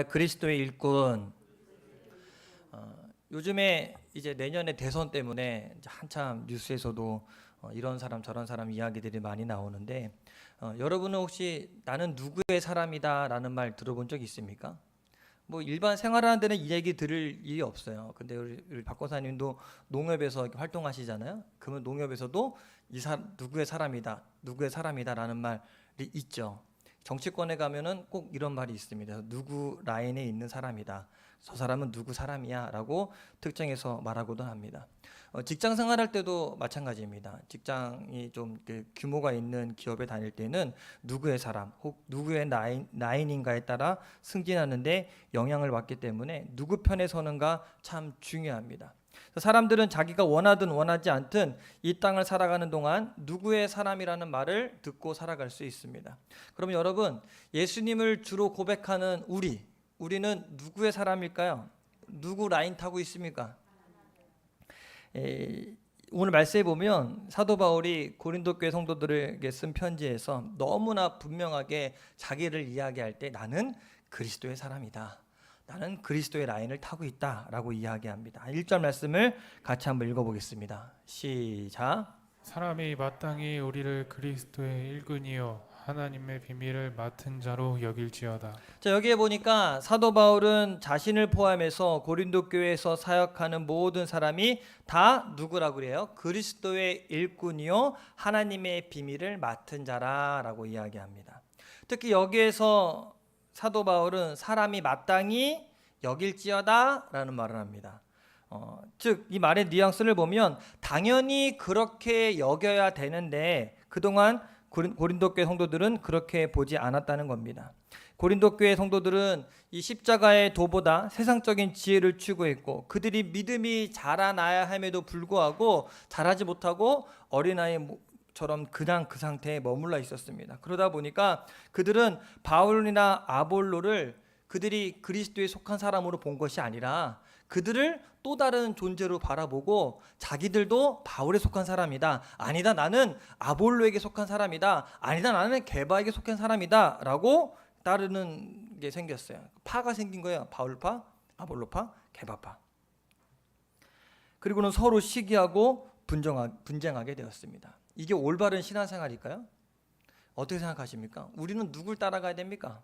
그리스도의 일꾼. 요즘에 이제 내년에 대선 때문에 이제 한참 뉴스에서도 이런 사람 저런 사람 이야기들이 많이 나오는데 여러분은 혹시 나는 누구의 사람이다라는 말 들어본 적 있습니까? 뭐 일반 생활하는 데는 이 얘기 들을 일이 없어요. 근데 우리 박 권사님도 농협에서 이렇게 활동하시잖아요. 그러면 농협에서도 누구의 사람이다, 누구의 사람이다라는 말이 있죠. 정치권에 가면은 꼭 이런 말이 있습니다. 누구 라인에 있는 사람이다. 저 사람은 누구 사람이야라고 특정해서 말하고도 합니다. 직장 생활할 때도 마찬가지입니다. 직장이 좀 규모가 있는 기업에 다닐 때는 누구의 사람, 혹 누구의 라인인가에 따라 승진하는데 영향을 받기 때문에 누구 편에 서는가 참 중요합니다. 사람들은 자기가 원하든 원하지 않든 이 땅을 살아가는 동안 누구의 사람이라는 말을 듣고 살아갈 수 있습니다. 그럼 여러분, 예수님을 주로 고백하는 우리는 누구의 사람일까요? 누구 라인 타고 있습니까? 오늘 말씀에 보면 사도 바울이 고린도 교회 성도들에게 쓴 편지에서 너무나 분명하게 자기를 이야기할 때 나는 그리스도의 사람이다, 나는 그리스도의 라인을 타고 있다라고 이야기합니다. 1절 말씀을 같이 한번 읽어보겠습니다. 시작. 사람이 마땅히 우리를 그리스도의 일꾼이요 하나님의 비밀을 맡은 자로 여길지어다. 자, 여기에 보니까 사도 바울은 자신을 포함해서 고린도 교회에서 사역하는 모든 사람이 다 누구라고 그래요? 그리스도의 일꾼이요 하나님의 비밀을 맡은 자라라고 이야기합니다. 특히 여기에서 사도 바울은 사람이 마땅히 여길지어다라는 말을 합니다. 즉 이 말의 뉘앙스를 보면 당연히 그렇게 여겨야 되는데 그동안 고린도 교회 성도들은 그렇게 보지 않았다는 겁니다. 고린도 교회 성도들은 이 십자가의 도보다 세상적인 지혜를 추구했고 그들이 믿음이 자라나야 함에도 불구하고 자라지 못하고 어린아이처럼 그냥 그 상태에 머물러 있었습니다. 그러다 보니까 그들은 바울이나 아볼로를 그들이 그리스도에 속한 사람으로 본 것이 아니라 그들을 또 다른 존재로 바라보고 자기들도 바울에 속한 사람이다, 아니다 나는 아볼로에게 속한 사람이다, 아니다 나는 게바에게 속한 사람이다 라고 따르는 게 생겼어요. 파가 생긴 거예요. 바울파, 아볼로파, 게바파. 그리고는 서로 시기하고 분쟁하게 되었습니다. 이게 올바른 신앙생활일까요? 어떻게 생각하십니까? 우리는 누굴 따라가야 됩니까?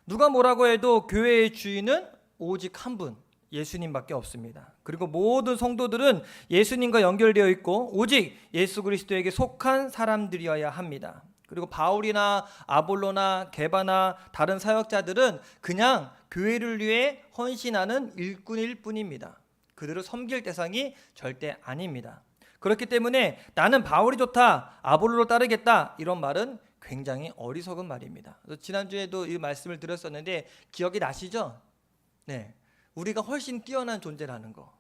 누가 뭐라고 해도 교회의 주인은 오직 한 분, 예수님밖에 없습니다. 그리고 모든 성도들은 예수님과 연결되어 있고 오직 예수 그리스도에게 속한 사람들이어야 합니다. 그리고 바울이나 아볼로나 게바나 다른 사역자들은 그냥 교회를 위해 헌신하는 일꾼일 뿐입니다. 그들을 섬길 대상이 절대 아닙니다. 그렇기 때문에 나는 바울이 좋다, 아볼로를 따르겠다 이런 말은 굉장히 어리석은 말입니다. 지난주에도 이 말씀을 드렸었는데 기억이 나시죠? 네, 우리가 훨씬 뛰어난 존재라는 거.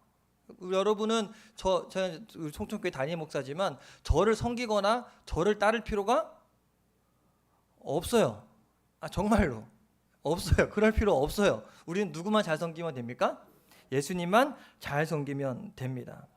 여러분은 제가 송천교회 담임 목사지만 저를 섬기거나 저를 따를 필요가 없어요. 정말로 없어요. 그럴 필요 없어요. 우리는 누구만 잘 섬기면 됩니까? 예수님만 잘 섬기면 됩니다.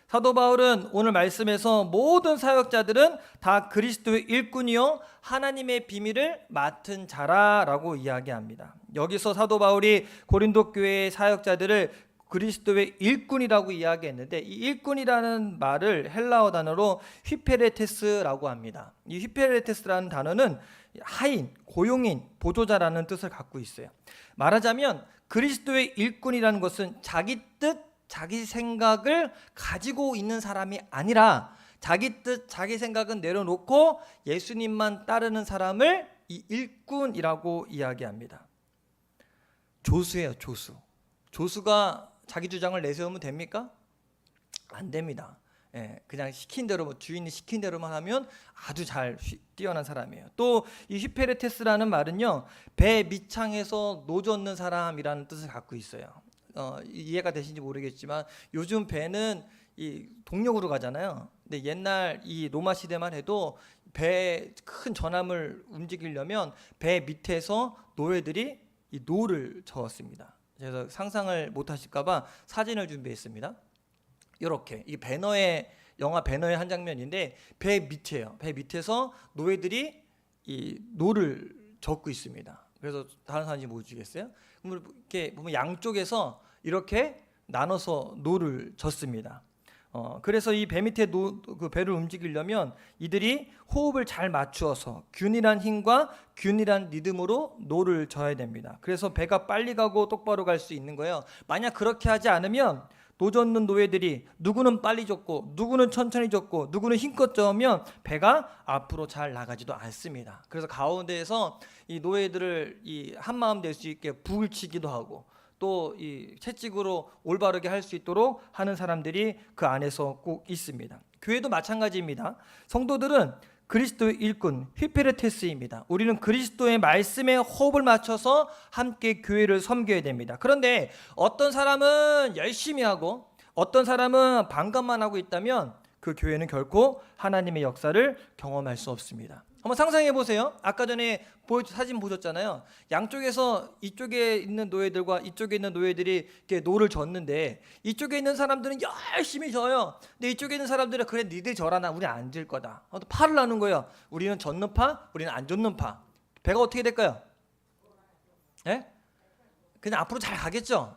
사도 바울은 오늘 말씀에서 모든 사역자들은 다 그리스도의 일꾼이요 하나님의 비밀을 맡은 자라라고 이야기합니다. 여기서 사도 바울이 고린도 교회의 사역자들을 그리스도의 일꾼이라고 이야기했는데 이 일꾼이라는 말을 헬라어 단어로 휘페레테스라고 합니다. 이 휘페레테스라는 단어는 하인, 고용인, 보조자라는 뜻을 갖고 있어요. 말하자면 그리스도의 일꾼이라는 것은 자기 뜻, 자기 생각을 가지고 있는 사람이 아니라 자기 뜻, 자기 생각은 내려놓고 예수님만 따르는 사람을 이 일꾼이라고 이야기합니다. 조수예요, 조수. 조수가 자기 주장을 내세우면 됩니까? 안 됩니다. 그냥 시킨 대로 주인이 시킨 대로만 하면 아주 잘 뛰어난 사람이에요. 또 이 휘페레테스라는 말은요, 배 밑창에서 노젓는 사람이라는 뜻을 갖고 있어요. 이해가 되신지 모르겠지만 요즘 배는 이 동력으로 가잖아요. 근데 옛날 이 로마 시대만 해도 배 큰 전함을 움직이려면 배 밑에서 노예들이 이 노를 저었습니다. 그래서 상상을 못 하실까봐 사진을 준비했습니다. 이렇게 이 영화 배너의 한 장면인데 배 밑에요. 배 밑에서 노예들이 이 노를 젓고 있습니다. 그래서 다른 사람이 뭐 주겠어요? 그럼 이렇게 보면 양쪽에서 이렇게 나눠서 노를 젓습니다. 그래서 이 배 밑에 그 배를 움직이려면 이들이 호흡을 잘 맞추어서 균일한 힘과 균일한 리듬으로 노를 져야 됩니다. 그래서 배가 빨리 가고 똑바로 갈 수 있는 거예요. 만약 그렇게 하지 않으면 노 젓는 노예들이 누구는 빨리 젓고 누구는 천천히 젓고 누구는 힘껏 저으면 배가 앞으로 잘 나가지도 않습니다. 그래서 가운데에서 이 노예들을 이 한마음 될 수 있게 북을 치기도 하고 또 이 채찍으로 올바르게 할 수 있도록 하는 사람들이 그 안에서 꼭 있습니다. 교회도 마찬가지입니다. 성도들은 그리스도의 일꾼 휘페르테스입니다. 우리는 그리스도의 말씀에 호흡을 맞춰서 함께 교회를 섬겨야 됩니다. 그런데 어떤 사람은 열심히 하고 어떤 사람은 반감만 하고 있다면 그 교회는 결코 하나님의 역사를 경험할 수 없습니다. 한번 상상해 보세요. 아까 전에 사진 보셨잖아요. 양쪽에서 이쪽에 있는 노예들과 이쪽에 있는 노예들이 이렇게 노를 젓는데 이쪽에 있는 사람들은 열심히 져요. 근데 이쪽에 있는 사람들은 그래 니들 져라, 우리 안 질 거다. 팔을 나눈 거예요. 우리는 젓는 파, 우리는 안 젓는 파. 배가 어떻게 될까요? 예? 그냥 앞으로 잘 가겠죠.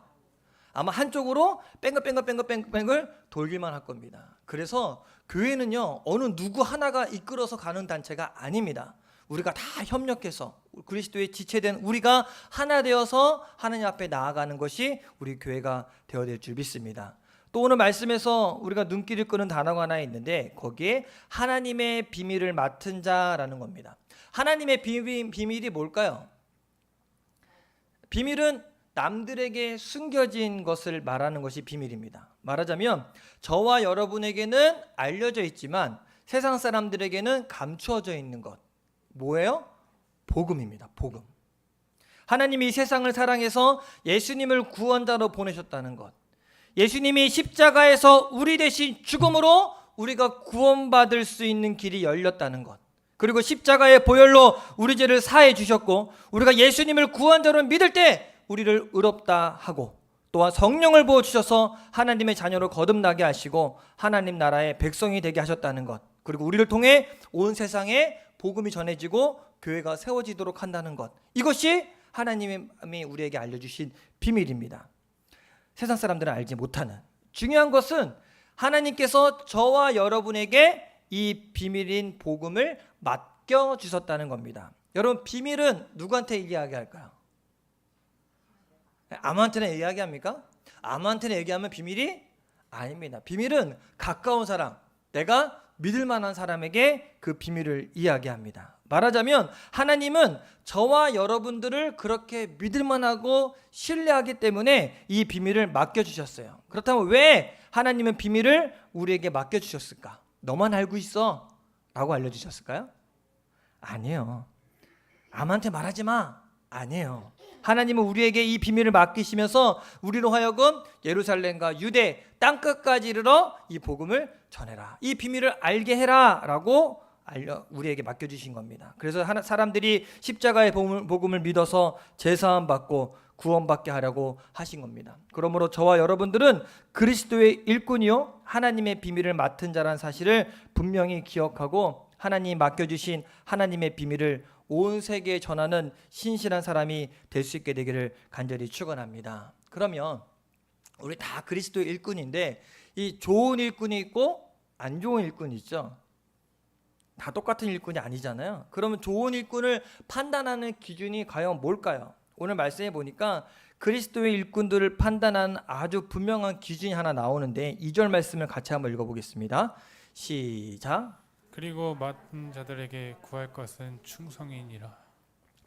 아마 한쪽으로 뺑글 돌기만 할 겁니다. 그래서 교회는요, 어느 누구 하나가 이끌어서 가는 단체가 아닙니다. 우리가 다 협력해서 그리스도의 지체된 우리가 하나 되어서 하나님 앞에 나아가는 것이 우리 교회가 되어야 될 줄 믿습니다. 또 오늘 말씀에서 우리가 눈길을 끄는 단어가 하나 있는데 거기에 하나님의 비밀을 맡은 자라는 겁니다. 하나님의 비밀이 뭘까요? 비밀은 남들에게 숨겨진 것을 말하는 것이 비밀입니다. 말하자면 저와 여러분에게는 알려져 있지만 세상 사람들에게는 감추어져 있는 것. 뭐예요? 복음입니다. 복음. 하나님이 이 세상을 사랑해서 예수님을 구원자로 보내셨다는 것. 예수님이 십자가에서 우리 대신 죽음으로 우리가 구원받을 수 있는 길이 열렸다는 것. 그리고 십자가의 보혈로 우리 죄를 사해 주셨고 우리가 예수님을 구원자로 믿을 때 우리를 의롭다 하고 또한 성령을 부어주셔서 하나님의 자녀로 거듭나게 하시고 하나님 나라의 백성이 되게 하셨다는 것. 그리고 우리를 통해 온 세상에 복음이 전해지고 교회가 세워지도록 한다는 것. 이것이 하나님이 우리에게 알려주신 비밀입니다. 세상 사람들은 알지 못하는. 중요한 것은 하나님께서 저와 여러분에게 이 비밀인 복음을 맡겨주셨다는 겁니다. 여러분, 비밀은 누구한테 이야기할까요? 아무한테나 이야기합니까? 아무한테나 얘기하면 비밀이 아닙니다. 비밀은 가까운 사람, 내가 믿을 만한 사람에게 그 비밀을 이야기합니다. 말하자면 하나님은 저와 여러분들을 그렇게 믿을 만하고 신뢰하기 때문에 이 비밀을 맡겨주셨어요. 그렇다면 왜 하나님은 비밀을 우리에게 맡겨주셨을까? 너만 알고 있어 라고 알려주셨을까요? 아니에요. 아무한테 말하지 마. 아니에요. 하나님은 우리에게 이 비밀을 맡기시면서 우리로 하여금 예루살렘과 유대 땅끝까지 이르러 이 복음을 전해라. 이 비밀을 알게 해라 라고 우리에게 맡겨주신 겁니다. 그래서 사람들이 십자가의 복음을 믿어서 제사함 받고 구원받게 하려고 하신 겁니다. 그러므로 저와 여러분들은 그리스도의 일꾼이요 하나님의 비밀을 맡은 자라는 사실을 분명히 기억하고 하나님이 맡겨주신 하나님의 비밀을 온 세계에 전하는 신실한 사람이 될 수 있게 되기를 간절히 축원합니다. 그러면 우리 다 그리스도의 일꾼인데 이 좋은 일꾼이 있고 안 좋은 일꾼이 있죠. 다 똑같은 일꾼이 아니잖아요. 그러면 좋은 일꾼을 판단하는 기준이 과연 뭘까요? 오늘 말씀해 보니까 그리스도의 일꾼들을 판단하는 아주 분명한 기준이 하나 나오는데 2절 말씀을 같이 한번 읽어보겠습니다. 시작. 그리고 맡은 자들에게 구할 것은 충성이니라.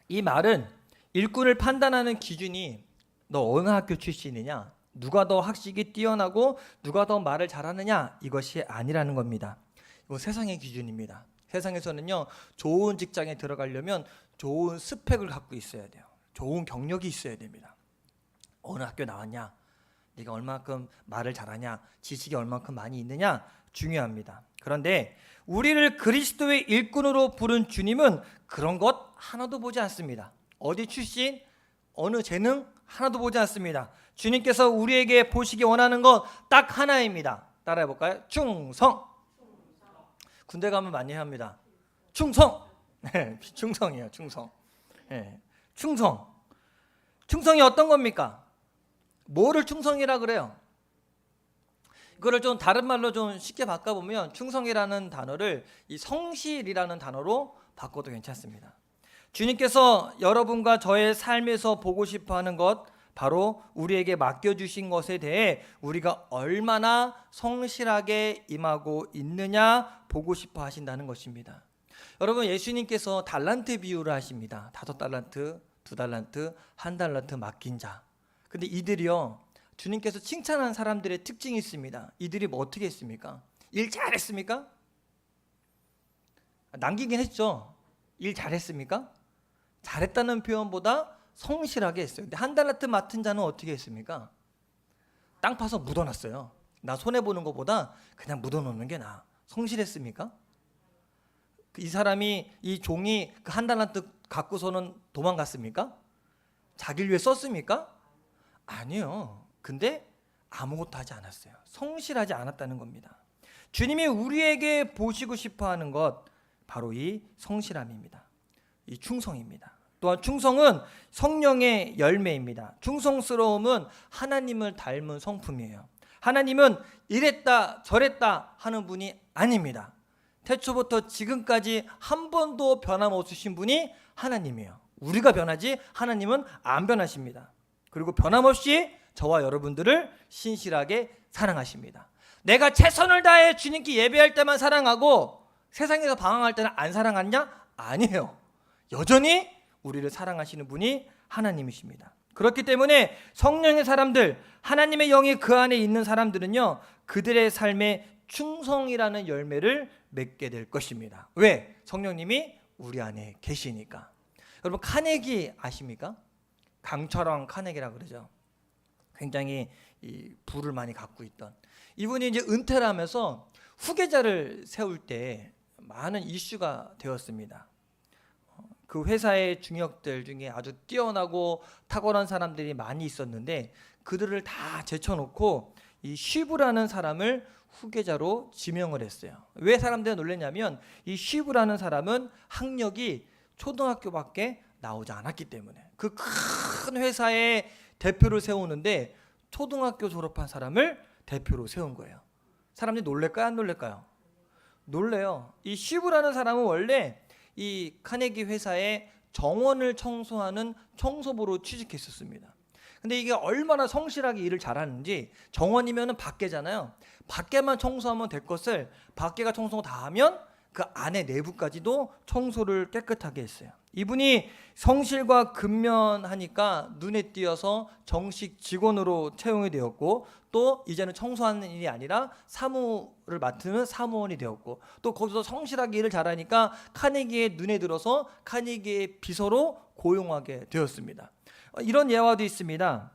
이 말은 일꾼을 판단하는 기준이 너 어느 학교 출신이냐, 누가 더 학식이 뛰어나고 누가 더 말을 잘하느냐, 이것이 아니라는 겁니다. 이거 세상의 기준입니다. 세상에서는요, 좋은 직장에 들어가려면 좋은 스펙을 갖고 있어야 돼요. 좋은 경력이 있어야 됩니다. 어느 학교 나왔냐, 네가 얼마큼 말을 잘하냐, 지식이 얼마큼 많이 있느냐 중요합니다. 그런데 우리를 그리스도의 일꾼으로 부른 주님은 그런 것 하나도 보지 않습니다. 어디 출신, 어느 재능 하나도 보지 않습니다. 주님께서 우리에게 보시기 원하는 것 딱 하나입니다. 따라해 볼까요? 충성. 군대 가면 많이 합니다. 충성. 충성이에요. 충성. 충성. 충성이 어떤 겁니까? 뭐를 충성이라 그래요? 이거를 좀 다른 말로 좀 쉽게 바꿔보면 충성이라는 단어를 이 성실이라는 단어로 바꿔도 괜찮습니다. 주님께서 여러분과 저의 삶에서 보고 싶어하는 것, 바로 우리에게 맡겨주신 것에 대해 우리가 얼마나 성실하게 임하고 있느냐 보고 싶어 하신다는 것입니다. 여러분, 예수님께서 달란트 비유를 하십니다. 5달란트, 2달란트, 1달란트 맡긴 자. 근데 이들이요, 주님께서 칭찬한 사람들의 특징이 있습니다. 이들이 뭐 어떻게 했습니까? 일 잘했습니까? 남기긴 했죠. 일 잘했습니까? 잘했다는 표현보다 성실하게 했어요. 근데 1달란트 맡은 자는 어떻게 했습니까? 땅 파서 묻어놨어요. 나 손해보는 것보다 그냥 묻어놓는 게 나아. 성실했습니까? 이 사람이, 이 종이 그 1달란트 갖고서는 도망갔습니까? 자기를 위해 썼습니까? 아니요. 근데 아무것도 하지 않았어요. 성실하지 않았다는 겁니다. 주님이 우리에게 보시고 싶어하는 것, 바로 이 성실함입니다. 이 충성입니다. 또한 충성은 성령의 열매입니다. 충성스러움은 하나님을 닮은 성품이에요. 하나님은 이랬다 저랬다 하는 분이 아닙니다. 태초부터 지금까지 한 번도 변함없으신 분이 하나님이에요. 우리가 변하지 하나님은 안 변하십니다. 그리고 변함없이 저와 여러분들을 신실하게 사랑하십니다. 내가 최선을 다해 주님께 예배할 때만 사랑하고 세상에서 방황할 때는 안 사랑하냐? 아니에요. 여전히 우리를 사랑하시는 분이 하나님이십니다. 그렇기 때문에 성령의 사람들, 하나님의 영이 그 안에 있는 사람들은요, 그들의 삶에 충성이라는 열매를 맺게 될 것입니다. 왜? 성령님이 우리 안에 계시니까. 여러분, 카네기 아십니까? 강철왕 카네기라고 그러죠. 굉장히 이 부를 많이 갖고 있던 이분이 이제 은퇴를 하면서 후계자를 세울 때 많은 이슈가 되었습니다. 그 회사의 중역들 중에 아주 뛰어나고 탁월한 사람들이 많이 있었는데 그들을 다 제쳐놓고 이 쉬브라는 사람을 후계자로 지명을 했어요. 왜 사람들이 놀랐냐면 이 쉬브라는 사람은 학력이 초등학교밖에 나오지 않았기 때문에 그 큰 회사의 대표를 세우는데 초등학교 졸업한 사람을 대표로 세운 거예요. 사람들이 놀랄까요? 안 놀랄까요? 놀래요. 이 쉬브라는 사람은 원래 이 카네기 회사의 정원을 청소하는 청소부로 취직했었습니다. 근데 이게 얼마나 성실하게 일을 잘하는지, 정원이면은 밖에잖아요. 밖에만 청소하면 될 것을 밖에가 청소 다 하면 그 안에 내부까지도 청소를 깨끗하게 했어요. 이분이 성실과 근면하니까 눈에 띄어서 정식 직원으로 채용이 되었고, 또 이제는 청소하는 일이 아니라 사무를 맡는 사무원이 되었고, 또 거기서 성실하게 일을 잘하니까 카네기의 눈에 들어서 카네기의 비서로 고용하게 되었습니다. 이런 예화도 있습니다.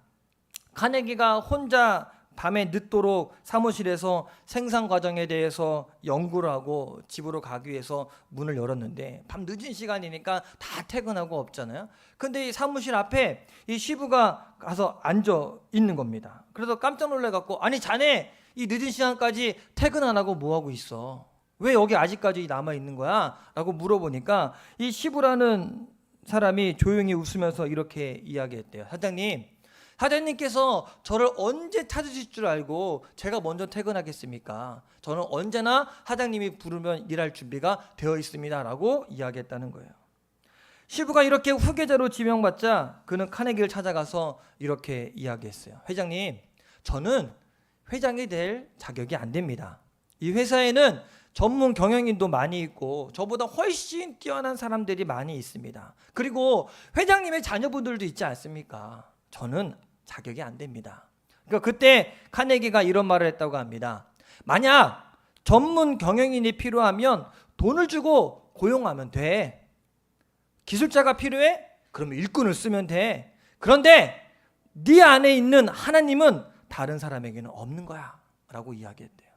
카네기가 혼자 밤에 늦도록 사무실에서 생산 과정에 대해서 연구를 하고 집으로 가기 위해서 문을 열었는데 밤 늦은 시간이니까 다 퇴근하고 없잖아요. 근데 이 사무실 앞에 이 시부가 가서 앉아 있는 겁니다. 그래서 깜짝 놀래갖고, 아니 자네 이 늦은 시간까지 퇴근 안 하고 뭐 하고 있어? 왜 여기 아직까지 남아 있는 거야? 라고 물어보니까 이 시부라는 사람이 조용히 웃으면서 이렇게 이야기했대요. 사장님께서 저를 언제 찾으실 줄 알고 제가 먼저 퇴근하겠습니까? 저는 언제나 사장님이 부르면 일할 준비가 되어 있습니다 라고 이야기했다는 거예요. 시부가 이렇게 후계자로 지명받자 그는 카네기를 찾아가서 이렇게 이야기했어요. 회장님, 저는 회장이 될 자격이 안 됩니다. 이 회사에는 전문 경영인도 많이 있고 저보다 훨씬 뛰어난 사람들이 많이 있습니다. 그리고 회장님의 자녀분들도 있지 않습니까? 저는 자격이 안 됩니다. 그러니까 그때 카네기가 이런 말을 했다고 합니다. 만약 전문 경영인이 필요하면 돈을 주고 고용하면 돼. 기술자가 필요해? 그러면 일꾼을 쓰면 돼. 그런데 네 안에 있는 하나님은 다른 사람에게는 없는 거야 라고 이야기했대요.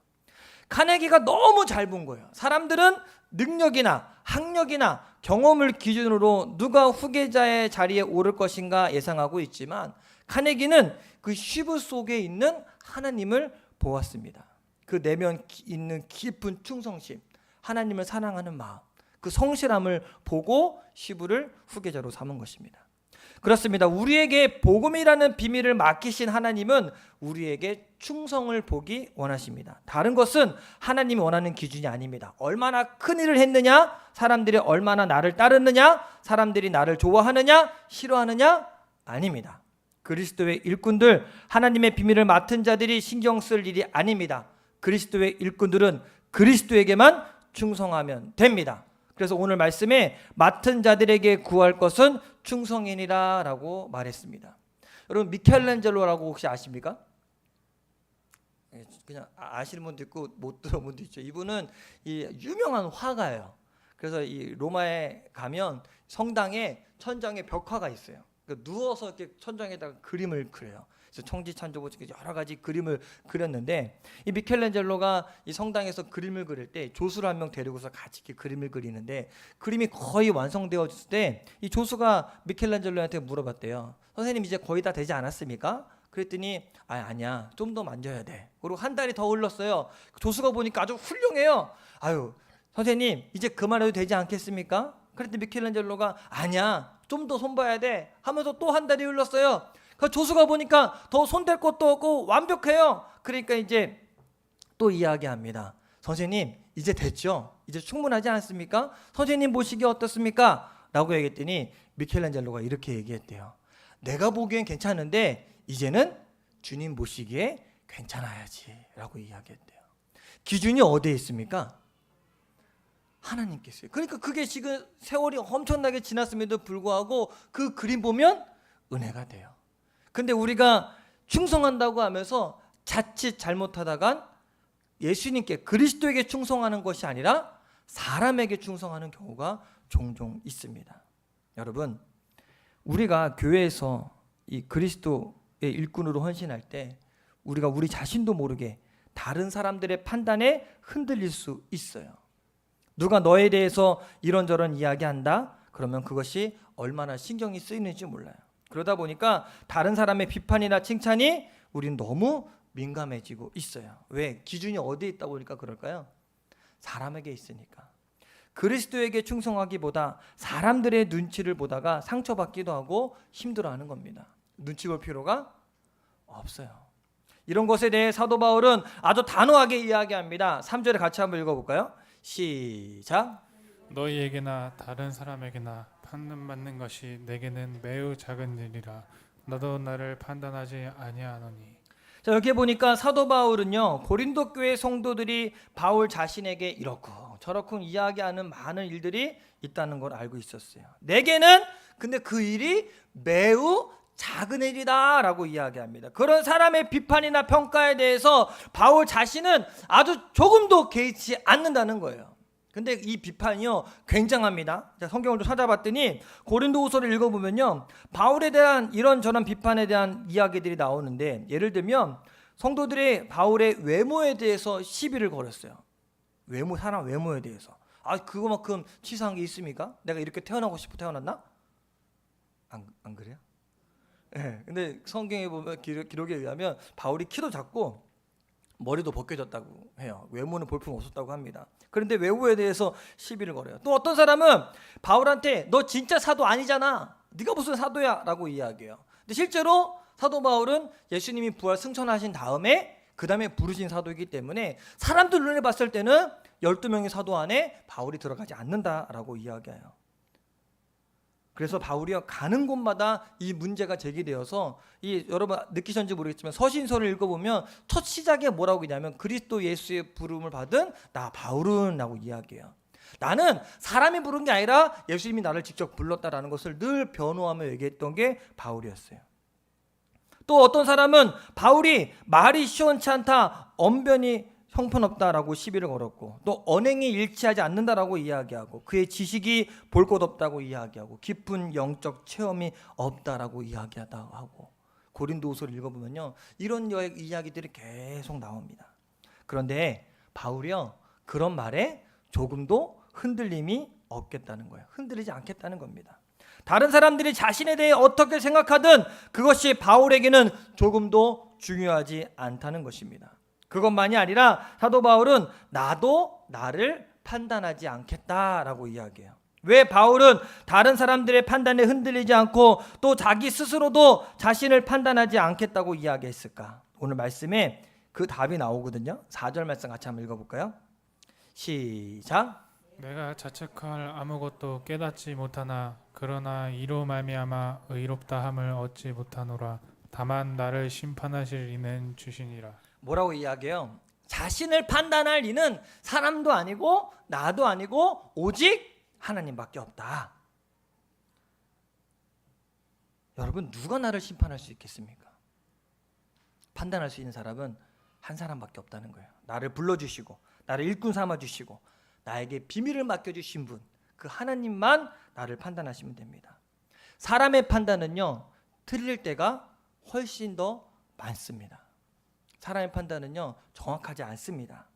카네기가 너무 잘 본 거예요. 사람들은 능력이나 학력이나 경험을 기준으로 누가 후계자의 자리에 오를 것인가 예상하고 있지만 카네기는 그 쉬브 속에 있는 하나님을 보았습니다. 그 내면 있는 깊은 충성심, 하나님을 사랑하는 마음, 그 성실함을 보고 쉬브를 후계자로 삼은 것입니다. 그렇습니다. 우리에게 복음이라는 비밀을 맡기신 하나님은 우리에게 충성을 보기 원하십니다. 다른 것은 하나님이 원하는 기준이 아닙니다. 얼마나 큰 일을 했느냐, 사람들이 얼마나 나를 따르느냐, 사람들이 나를 좋아하느냐, 싫어하느냐, 아닙니다. 그리스도의 일꾼들, 하나님의 비밀을 맡은 자들이 신경 쓸 일이 아닙니다. 그리스도의 일꾼들은 그리스도에게만 충성하면 됩니다. 그래서 오늘 말씀에 맡은 자들에게 구할 것은 충성이니라 라고 말했습니다. 여러분 미켈란젤로라고 혹시 아십니까? 그냥 아시는 분도 있고 못 들어본 분도 있죠. 이분은 이 유명한 화가예요. 그래서 이 로마에 가면 성당에 천장에 벽화가 있어요. 그러니까 누워서 이렇게 천장에다가 그림을 그려요. 그래서 천지창조보지 여러 가지 그림을 그렸는데 이 미켈란젤로가 이 성당에서 그림을 그릴 때 조수를 한 명 데리고서 같이 이렇게 그림을 그리는데 그림이 거의 완성되어졌을 때 이 조수가 미켈란젤로한테 물어봤대요. 선생님 이제 거의 다 되지 않았습니까? 그랬더니 아니야 좀 더 만져야 돼. 그리고 한 달이 더 흘렀어요. 조수가 보니까 아주 훌륭해요. 아유 선생님 이제 그만해도 되지 않겠습니까? 그랬더니 미켈란젤로가 아니야 좀 더 손봐야 돼 하면서 또 한 달이 흘렀어요. 그 조수가 보니까 더 손댈 것도 없고 완벽해요. 그러니까 이제 또 이야기합니다. 선생님 이제 됐죠? 이제 충분하지 않습니까? 선생님 보시기에 어떻습니까? 라고 얘기했더니 미켈란젤로가 이렇게 얘기했대요. 내가 보기엔 괜찮은데 이제는 주님 보시기에 괜찮아야지 라고 이야기했대요. 기준이 어디에 있습니까? 하나님께서요. 그러니까 그게 지금 세월이 엄청나게 지났음에도 불구하고 그 그림 보면 은혜가 돼요. 근데 우리가 충성한다고 하면서 자칫 잘못하다간 예수님께 그리스도에게 충성하는 것이 아니라 사람에게 충성하는 경우가 종종 있습니다. 여러분 우리가 교회에서 이 그리스도의 일꾼으로 헌신할 때 우리가 우리 자신도 모르게 다른 사람들의 판단에 흔들릴 수 있어요. 누가 너에 대해서 이런저런 이야기한다? 그러면 그것이 얼마나 신경이 쓰이는지 몰라요. 그러다 보니까 다른 사람의 비판이나 칭찬이 우리는 너무 민감해지고 있어요. 왜? 기준이 어디에 있다 보니까 그럴까요? 사람에게 있으니까. 그리스도에게 충성하기보다 사람들의 눈치를 보다가 상처받기도 하고 힘들어하는 겁니다. 눈치 볼 필요가 없어요. 이런 것에 대해 사도 바울은 아주 단호하게 이야기합니다. 3절에 같이 한번 읽어볼까요? 시작. 너희에게나 다른 사람에게나 판단받는 것이 내게는 매우 작은 일이라 너도 나를 판단하지 아니하노니. 자, 여기 보니까 사도 바울은요 고린도 교회 성도들이 바울 자신에게 이렇고 저렇고 이야기하는 많은 일들이 있다는 걸 알고 있었어요. 내게는 근데 그 일이 매우 작은 일이다 라고 이야기합니다. 그런 사람의 비판이나 평가에 대해서 바울 자신은 아주 조금도 개의치 않는다는 거예요. 근데 이 비판이요 굉장합니다. 자, 성경을 좀 찾아봤더니 고린도후서를 읽어보면요 바울에 대한 이런저런 비판에 대한 이야기들이 나오는데 예를 들면 성도들이 바울의 외모에 대해서 시비를 걸었어요. 사람 외모에 대해서. 그거만큼 치사한 게 있습니까? 내가 이렇게 태어나고 싶어 태어났나? 안 그래요? 네, 근데 성경에 보면 기록에 의하면 바울이 키도 작고 머리도 벗겨졌다고 해요. 외모는 볼품 없었다고 합니다. 그런데 외모에 대해서 시비를 걸어요. 또 어떤 사람은 바울한테 너 진짜 사도 아니잖아. 네가 무슨 사도야? 라고 이야기해요. 근데 실제로 사도 바울은 예수님이 부활 승천하신 다음에 그 다음에 부르신 사도이기 때문에 사람들 눈에 봤을 때는 12명의 사도 안에 바울이 들어가지 않는다라고 이야기해요. 그래서 바울이 가는 곳마다 이 문제가 제기되어서 여러분 느끼셨는지 모르겠지만 서신서를 읽어보면 첫 시작에 뭐라고 하냐면 그리스도 예수의 부름을 받은 나 바울은 라고 이야기해요. 나는 사람이 부른 게 아니라 예수님이 나를 직접 불렀다라는 것을 늘 변호하며 얘기했던 게 바울이었어요. 또 어떤 사람은 바울이 말이 시원치 않다, 언변이 형편없다라고 시비를 걸었고 또 언행이 일치하지 않는다라고 이야기하고 그의 지식이 볼 것 없다고 이야기하고 깊은 영적 체험이 없다라고 이야기하다고 하고 고린도후서를 읽어보면요 이런 이야기들이 계속 나옵니다. 그런데 바울이요 그런 말에 조금도 흔들림이 없겠다는 거예요. 흔들리지 않겠다는 겁니다. 다른 사람들이 자신에 대해 어떻게 생각하든 그것이 바울에게는 조금도 중요하지 않다는 것입니다. 그것만이 아니라 사도 바울은 나도 나를 판단하지 않겠다라고 이야기해요. 왜 바울은 다른 사람들의 판단에 흔들리지 않고 또 자기 스스로도 자신을 판단하지 않겠다고 이야기했을까? 오늘 말씀에 그 답이 나오거든요. 4절 말씀 같이 한번 읽어볼까요? 시작. 내가 자책할 아무것도 깨닫지 못하나 그러나 이로 말미암아 의롭다 함을 얻지 못하노라. 다만 나를 심판하실 이는 주시니라. 뭐라고 이야기해요? 자신을 판단할 이는 사람도 아니고 나도 아니고 오직 하나님밖에 없다. 여러분, 누가 나를 심판할 수 있겠습니까? 판단할 수 있는 사람은 한 사람밖에 없다는 거예요. 나를 불러주시고 나를 일꾼 삼아주시고 나에게 비밀을 맡겨주신 분, 그 하나님만 나를 판단하시면 됩니다. 사람의 판단은요, 틀릴 때가 훨씬 더 많습니다. 사람의 판단은요, 정확하지 않습니다.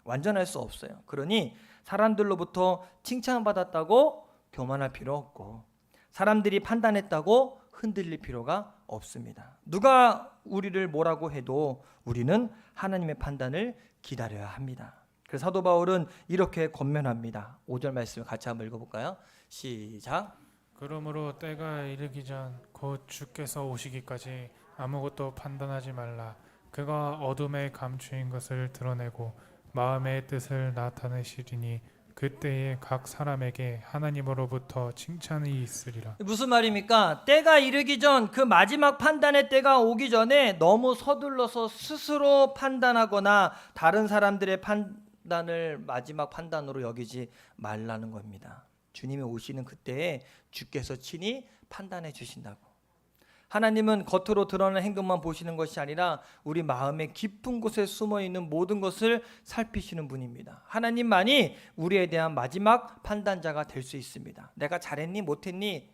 완전할 수 없어요. 그러니 사람들로부터 칭찬받았다고 교만할 필요 없고 사람들이 판단했다고 흔들릴 필요가 없습니다. 누가 우리를 뭐라고 해도 우리는 하나님의 판단을 기다려야 합니다. 그래서 사도 바울은 이렇게 권면합니다. 5절 말씀을 같이 한번 읽어볼까요? 시작. 그러므로 때가 이르기 전 곧 주께서 오시기까지 아무것도 판단하지 말라. 그가 어둠에 감추인 것을 드러내고 마음의 뜻을 나타내시리니 그때에 각 사람에게 하나님으로부터 칭찬이 있으리라. 무슨 말입니까? 때가 이르기 전, 그 마지막 판단의 때가 오기 전에 너무 서둘러서 스스로 판단하거나 다른 사람들의 판단을 마지막 판단으로 여기지 말라는 겁니다. 주님이 오시는 그때에 주께서 친히 판단해 주신다고. 하나님은 겉으로 드러나는 행동만 보시는 것이 아니라 우리 마음의 깊은 곳에 숨어있는 모든 것을 살피시는 분입니다. 하나님만이 우리에 대한 마지막 판단자가 될 수 있습니다. 내가 잘했니 못했니,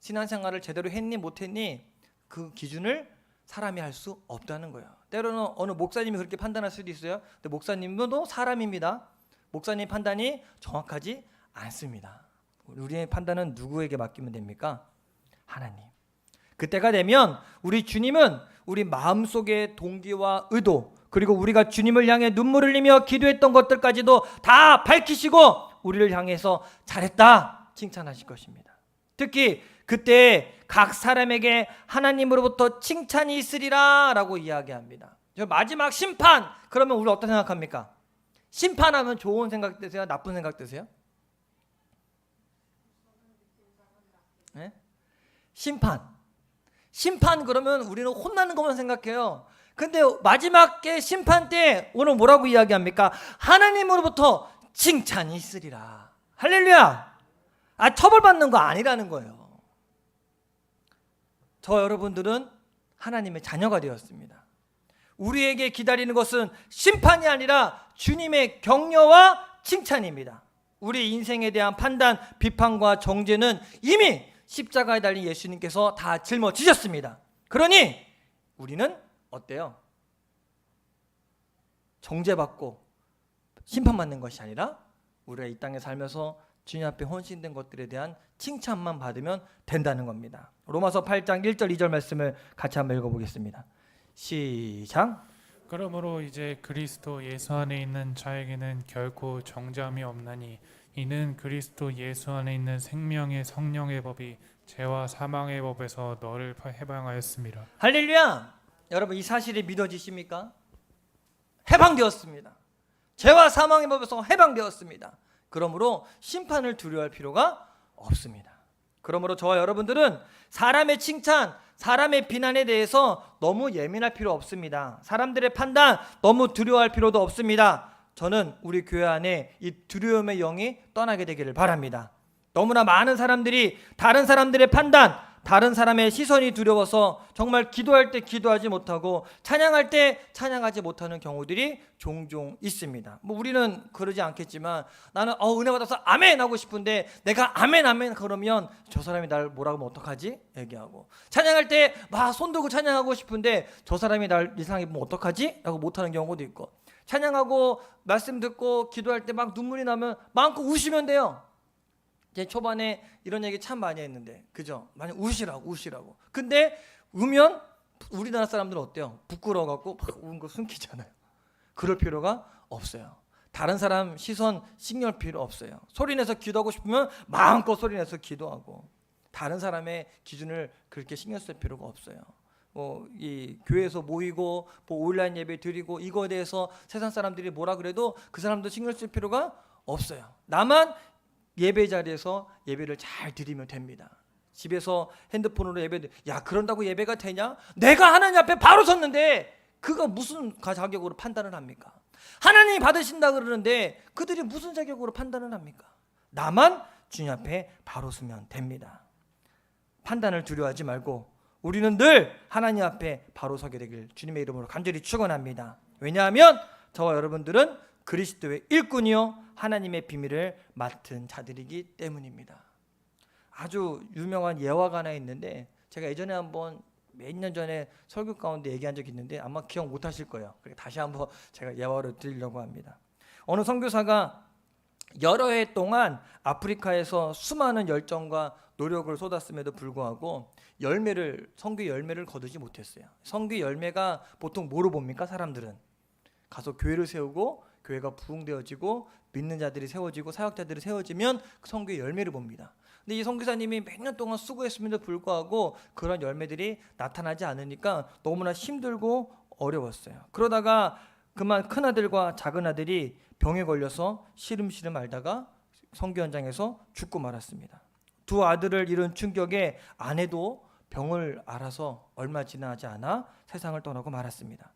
신앙생활을 제대로 했니 못했니, 그 기준을 사람이 할 수 없다는 거예요. 때로는 어느 목사님이 그렇게 판단할 수도 있어요. 근데 목사님도 사람입니다. 목사님 판단이 정확하지 않습니다. 우리의 판단은 누구에게 맡기면 됩니까? 하나님. 그때가 되면 우리 주님은 우리 마음속의 동기와 의도, 그리고 우리가 주님을 향해 눈물을 흘리며 기도했던 것들까지도 다 밝히시고 우리를 향해서 잘했다 칭찬하실 것입니다. 특히 그때 각 사람에게 하나님으로부터 칭찬이 있으리라 라고 이야기합니다. 마지막 심판, 그러면 우리 어떻게 생각합니까? 심판하면 좋은 생각 드세요? 나쁜 생각 드세요? 네? 심판 그러면 우리는 혼나는 것만 생각해요. 근데 마지막에 심판 때 오늘 뭐라고 이야기합니까? 하나님으로부터 칭찬이 있으리라. 할렐루야. 처벌받는 거 아니라는 거예요. 저 여러분들은 하나님의 자녀가 되었습니다. 우리에게 기다리는 것은 심판이 아니라 주님의 격려와 칭찬입니다. 우리 인생에 대한 판단, 비판과 정죄는 이미 십자가에 달린 예수님께서 다 짊어지셨습니다. 그러니 우리는 어때요? 정죄받고 심판받는 것이 아니라 우리가 이 땅에 살면서 주님 앞에 헌신된 것들에 대한 칭찬만 받으면 된다는 겁니다. 로마서 8장 1절 2절 말씀을 같이 한번 읽어보겠습니다. 시작. 그러므로 이제 그리스도 예수 안에 있는 자에게는 결코 정죄함이 없나니 이는 그리스도 예수 안에 있는 생명의 성령의 법이 죄와 사망의 법에서 너를 해방하였습니다. 할렐루야. 여러분, 이 사실이 믿어지십니까? 해방되었습니다. 죄와 사망의 법에서 해방되었습니다. 그러므로 심판을 두려워할 필요가 없습니다. 그러므로 저와 여러분들은 사람의 칭찬, 사람의 비난에 대해서 너무 예민할 필요 없습니다. 사람들의 판단 너무 두려워할 필요도 없습니다. 저는 우리 교회 안에 이 두려움의 영이 떠나게 되기를 바랍니다. 너무나 많은 사람들이 다른 사람들의 판단, 다른 사람의 시선이 두려워서 정말 기도할 때 기도하지 못하고 찬양할 때 찬양하지 못하는 경우들이 종종 있습니다. 우리는 그러지 않겠지만 나는 은혜 받아서 아멘 하고 싶은데 내가 아멘 그러면 저 사람이 날 뭐라고 하면 어떡하지? 얘기하고, 찬양할 때 막 손 들고 찬양하고 싶은데 저 사람이 날 이상하게 보면 어떡하지? 라고 못하는 경우도 있고, 찬양하고 말씀 듣고 기도할 때 막 눈물이 나면 마음껏 우시면 돼요. 제 초반에 이런 얘기 참 많이 했는데, 그죠? 많이 우시라고. 근데 우면 우리나라 사람들은 어때요? 부끄러워갖고 막 우는 거 숨기잖아요. 그럴 필요가 없어요. 다른 사람 시선 신경 필요 없어요. 소리내서 기도하고 싶으면 마음껏 소리내서 기도하고 다른 사람의 기준을 그렇게 신경 쓸 필요가 없어요. 이 교회에서 모이고 온라인 예배 드리고 이거에 대해서 세상 사람들이 뭐라 그래도 그 사람도 신경 쓸 필요가 없어요. 나만 예배 자리에서 예배를 잘 드리면 됩니다. 집에서 핸드폰으로 그런다고 예배가 되냐? 내가 하나님 앞에 바로 섰는데 그가 무슨 자격으로 판단을 합니까? 하나님이 받으신다 그러는데 그들이 무슨 자격으로 판단을 합니까? 나만 주님 앞에 바로 서면 됩니다. 판단을 두려워하지 말고 우리는 늘 하나님 앞에 바로 서게 되길 주님의 이름으로 간절히 축원합니다. 왜냐하면 저와 여러분들은 그리스도의 일꾼이요 하나님의 비밀을 맡은 자들이기 때문입니다. 아주 유명한 예화가 하나 있는데 제가 예전에 한번 몇 년 전에 설교 가운데 얘기한 적이 있는데 아마 기억 못 하실 거예요. 그래서 다시 한번 제가 예화를 드리려고 합니다. 어느 선교사가 여러 해 동안 아프리카에서 수많은 열정과 노력을 쏟았음에도 불구하고 선교 열매를 거두지 못했어요. 선교 열매가 보통 뭐로 봅니까? 사람들은 가서 교회를 세우고 교회가 부흥되어지고 믿는 자들이 세워지고 사역자들이 세워지면 선교의 열매를 봅니다. 근데 이 선교사님이 몇 년 동안 수고했음에도 불구하고 그런 열매들이 나타나지 않으니까 너무나 힘들고 어려웠어요. 그러다가 그만 큰아들과 작은아들이 병에 걸려서 시름시름 앓다가 선교 현장에서 죽고 말았습니다. 두 아들을 잃은 충격에 아내도 병을 앓아서 얼마 지나지 않아 세상을 떠나고 말았습니다.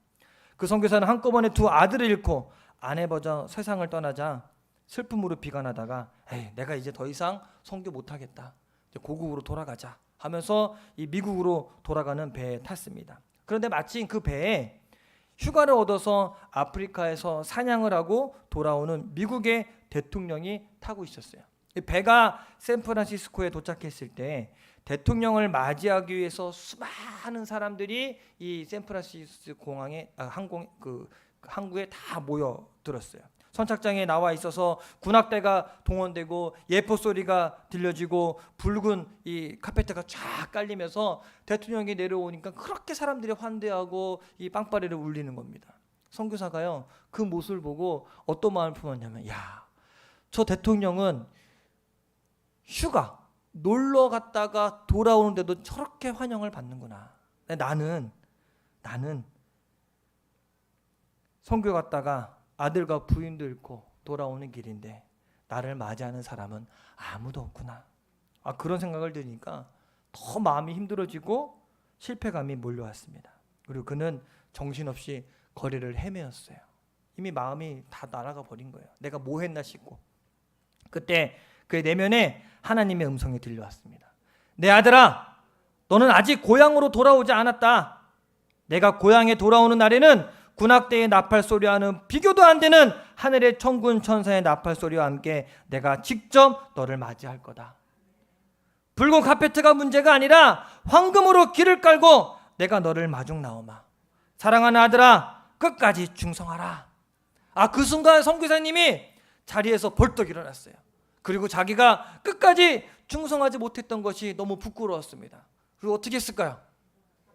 그 선교사는 한꺼번에 두 아들을 잃고 아내버져 세상을 떠나자 슬픔으로 비관하다가 내가 이제 더 이상 선교 못하겠다. 이제 고국으로 돌아가자 하면서 이 미국으로 돌아가는 배에 탔습니다. 그런데 마침 그 배에 휴가를 얻어서 아프리카에서 사냥을 하고 돌아오는 미국의 대통령이 타고 있었어요. 배가 샌프란시스코에 도착했을 때 대통령을 맞이하기 위해서 수많은 사람들이 이 샌프란시스코 공항에 항구에 다 모여들었어요. 선착장에 나와 있어서 군악대가 동원되고 예포 소리가 들려지고 붉은 이 카페트가 쫙 깔리면서 대통령이 내려오니까 그렇게 사람들이 환대하고 이 빵빠레를 울리는 겁니다. 선교사가요 그 모습을 보고 어떤 마음을 품었냐면 저 대통령은 휴가 놀러 갔다가 돌아오는데도 저렇게 환영을 받는구나. 나는 선교 갔다가 아들과 부인도 잃고 돌아오는 길인데 나를 맞이하는 사람은 아무도 없구나. 그런 생각을 들으니까 더 마음이 힘들어지고 실패감이 몰려왔습니다. 그리고 그는 정신없이 거리를 헤매었어요. 이미 마음이 다 날아가 버린 거예요. 내가 뭐 했나 싶고. 그때 그의 내면에 하나님의 음성이 들려왔습니다. 내 아들아, 너는 아직 고향으로 돌아오지 않았다. 내가 고향에 돌아오는 날에는 군악대의 나팔 소리와는 비교도 안 되는 하늘의 천군 천사의 나팔 소리와 함께 내가 직접 너를 맞이할 거다. 붉은 카페트가 문제가 아니라 황금으로 길을 깔고 내가 너를 마중 나오마. 사랑하는 아들아, 끝까지 충성하라. 그 순간 선교사님이 자리에서 벌떡 일어났어요. 그리고 자기가 끝까지 충성하지 못했던 것이 너무 부끄러웠습니다. 그리고 어떻게 했을까요?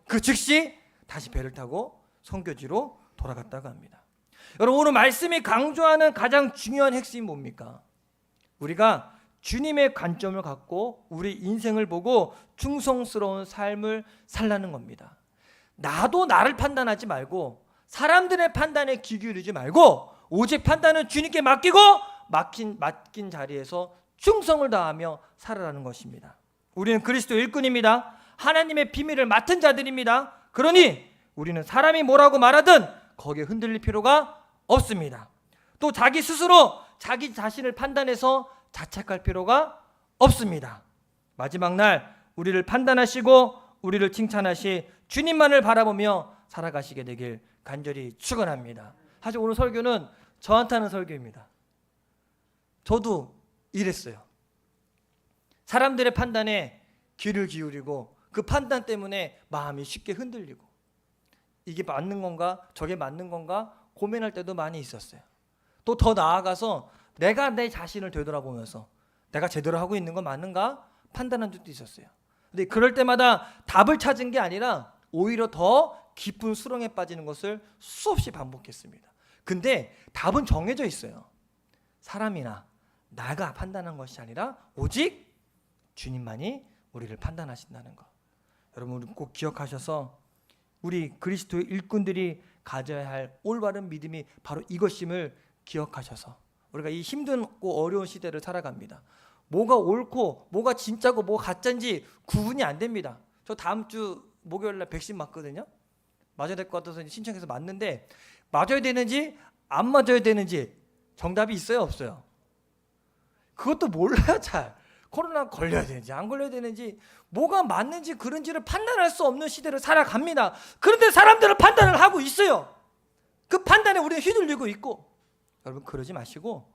그 즉시 다시 배를 타고 선교지로 돌아갔다고 합니다. 여러분, 오늘 말씀이 강조하는 가장 중요한 핵심이 뭡니까? 우리가 주님의 관점을 갖고 우리 인생을 보고 충성스러운 삶을 살라는 겁니다. 나도 나를 판단하지 말고 사람들의 판단에 귀 기울이지 말고 오직 판단은 주님께 맡기고 맡긴 자리에서 충성을 다하며 살아라는 것입니다. 우리는 그리스도 일꾼입니다. 하나님의 비밀을 맡은 자들입니다. 그러니 우리는 사람이 뭐라고 말하든 거기에 흔들릴 필요가 없습니다. 또 자기 스스로 자기 자신을 판단해서 자책할 필요가 없습니다. 마지막 날 우리를 판단하시고 우리를 칭찬하시 주님만을 바라보며 살아가시게 되길 간절히 축원합니다. 사실 오늘 설교는 저한테 하는 설교입니다. 저도 이랬어요. 사람들의 판단에 귀를 기울이고 그 판단 때문에 마음이 쉽게 흔들리고 이게 맞는 건가 저게 맞는 건가 고민할 때도 많이 있었어요. 또 더 나아가서 내가 내 자신을 되돌아보면서 내가 제대로 하고 있는 건 맞는가 판단한 적도 있었어요. 근데 그럴 때마다 답을 찾은 게 아니라 오히려 더 깊은 수렁에 빠지는 것을 수없이 반복했습니다. 근데 답은 정해져 있어요. 사람이나 나가 판단한 것이 아니라 오직 주님만이 우리를 판단하신다는 것. 여러분 우리 꼭 기억하셔서 우리 그리스도의 일꾼들이 가져야 할 올바른 믿음이 바로 이것임을 기억하셔서 우리가 이 힘들고 어려운 시대를 살아갑니다. 뭐가 옳고 뭐가 진짜고 뭐가 가짜인지 구분이 안 됩니다. 저 다음 주 목요일날 백신 맞거든요. 맞아야 될 것 같아서 신청해서 맞는데 맞아야 되는지 안 맞아야 되는지 정답이 있어요 없어요? 그것도 몰라요 잘. 코로나 걸려야 되는지 안 걸려야 되는지 뭐가 맞는지 그런지를 판단할 수 없는 시대를 살아갑니다. 그런데 사람들은 판단을 하고 있어요. 그 판단에 우리는 휘둘리고 있고 여러분 그러지 마시고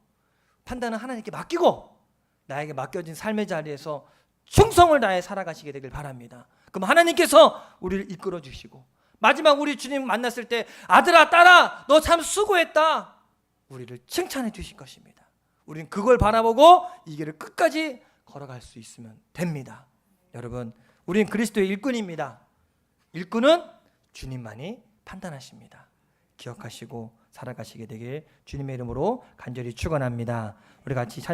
판단은 하나님께 맡기고 나에게 맡겨진 삶의 자리에서 충성을 다해 살아가시게 되길 바랍니다. 그럼 하나님께서 우리를 이끌어 주시고 마지막 우리 주님 만났을 때 아들아 딸아 너 참 수고했다 우리를 칭찬해 주실 것입니다. 우리는 그걸 바라보고 이 길을 끝까지 걸어갈 수 있으면 됩니다. 여러분 우리는 그리스도의 일꾼입니다. 일꾼은 주님만이 판단하십니다. 기억하시고 살아가시게 되길 주님의 이름으로 간절히 축원합니다. 우리 같이 찬